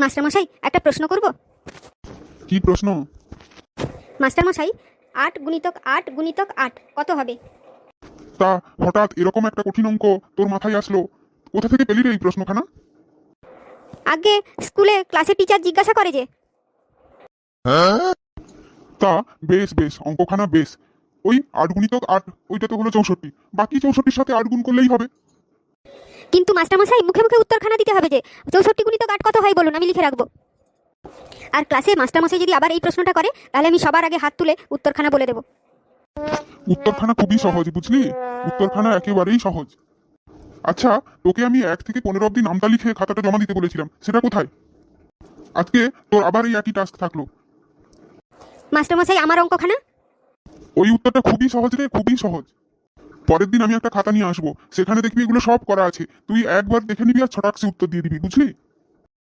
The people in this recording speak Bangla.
মাস্টারমশাই, একটা প্রশ্ন করব? কি প্রশ্ন? মাস্টারমশাই, 8 গুণিতক 8 গুণিতক 8 কত হবে? তা হঠাৎ এরকম একটা কঠিন অঙ্ক তোর মাথায় আসলো? কোথা থেকে পেলি রে এই প্রশ্নখানা? আগে স্কুলে ক্লাসে টিচার জিজ্ঞাসা করে যে। তা বেশ বেশ, অঙ্কখানা বেশ। ওই 8 গুণিতক 8, ওইটা তো হলো 64। বাকি 64-র সাথে 8 গুণ করলেই হবে। কিন্তু মাস্টারমশাই, মুখে মুখে উত্তরখানা দিতে হবে যে 64 গুণিতক 8 কত হয় বলুন, আমি লিখে রাখবো। আর ক্লাসে মাস্টারমশাই যদি আবার এই প্রশ্নটা করে, তাহলে আমি সবার আগে হাত তুলে উত্তরখানা বলে দেবো। উত্তরখানা খুবই সহজ, বুঝলি? উত্তরখানা একেবারেই সহজ। আচ্ছা, তোকে আমি 1 থেকে 15 অব্দি নামটা লিখে খাতাটা জমা দিতে বলেছিলাম, সেটা কোথায়? আজকে তোর আবার এই একই টাস্ক থাকলো। মাস্টারমশাই, আমার অঙ্কখানা? ওই উত্তরটা খুবই সহজ রে, খুবই সহজ। পরের দিন আমি একটা খাতা নিয়ে আসবো, সেখানে দেখবি এগুলো সব করা আছে। তুই একবার দেখে নিবি আর ছটাক্সে উত্তর দিয়ে দিবি, বুঝলি?